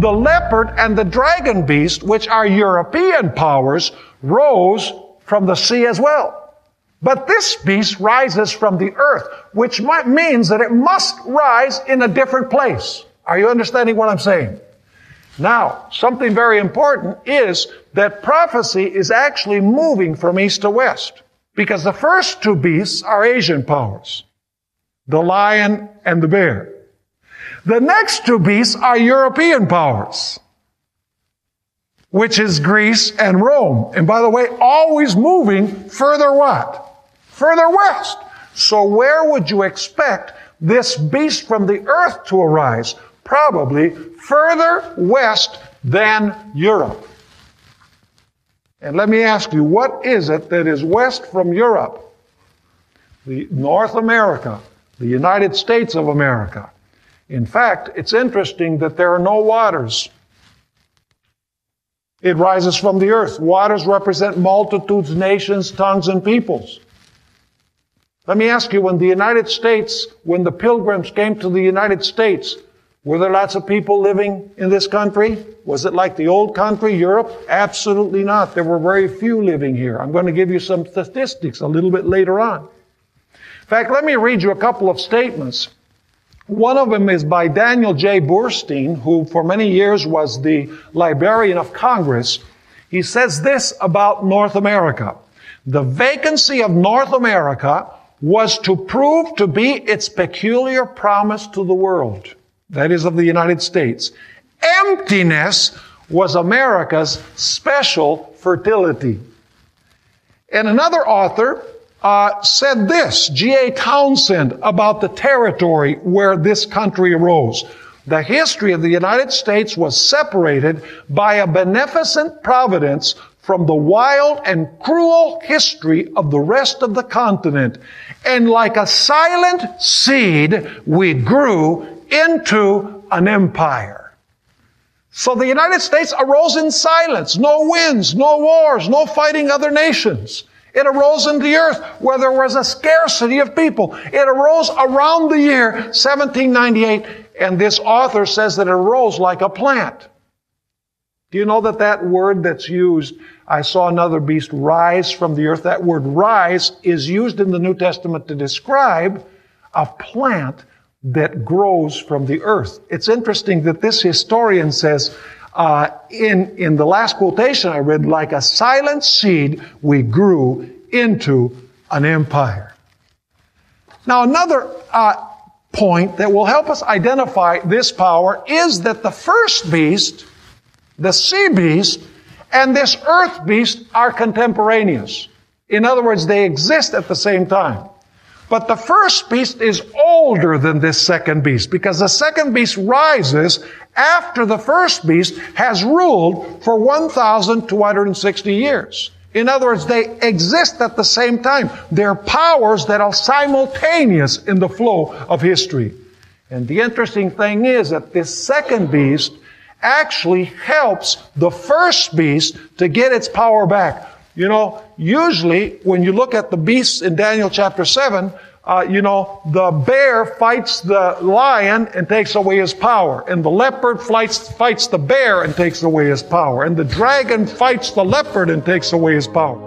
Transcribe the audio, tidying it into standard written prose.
the leopard and the dragon beast, which are European powers, rose from the sea as well. But this beast rises from the earth, which means that it must rise in a different place. Are you understanding what I'm saying? Now, something very important is that prophecy is actually moving from east to west, because the first two beasts are Asian powers, the lion and the bear. The next two beasts are European powers, which is Greece and Rome. And by the way, always moving further what? Further west. So where would you expect this beast from the earth to arise? Probably further west than Europe. And let me ask you, what is it that is west from Europe? The North America, the United States of America. In fact, it's interesting that there are no waters. It rises from the earth. Waters represent multitudes, nations, tongues, and peoples. Let me ask you, when the pilgrims came to the United States, were there lots of people living in this country? Was it like the old country, Europe? Absolutely not. There were very few living here. I'm going to give you some statistics a little bit later on. In fact, let me read you a couple of statements. One of them is by Daniel J. Burstein, who for many years was the Librarian of Congress. He says this about North America. The vacancy of North America was to prove to be its peculiar promise to the world. That is, of the United States. Emptiness was America's special fertility. And another author said this, G.A. Townsend, about the territory where this country arose. The history of the United States was separated by a beneficent providence from the wild and cruel history of the rest of the continent. And like a silent seed, we grew into an empire. So the United States arose in silence. No winds, no wars, no fighting other nations. It arose in the earth where there was a scarcity of people. It arose around the year 1798, and this author says that it arose like a plant. Do you know that that word that's used, I saw another beast rise from the earth, that word rise is used in the New Testament to describe a plant that grows from the earth. It's interesting that this historian says, in the last quotation I read, like a silent seed, we grew into an empire. Now, another point that will help us identify this power is that the first beast, the sea beast, and this earth beast are contemporaneous. In other words, they exist at the same time. But the first beast is older than this second beast, because the second beast rises after the first beast has ruled for 1,260 years. In other words, they exist at the same time. They're powers that are simultaneous in the flow of history. And the interesting thing is that this second beast actually helps the first beast to get its power back. You know, usually when you look at the beasts in Daniel chapter 7, the bear fights the lion and takes away his power. And the leopard fights the bear and takes away his power. And the dragon fights the leopard and takes away his power.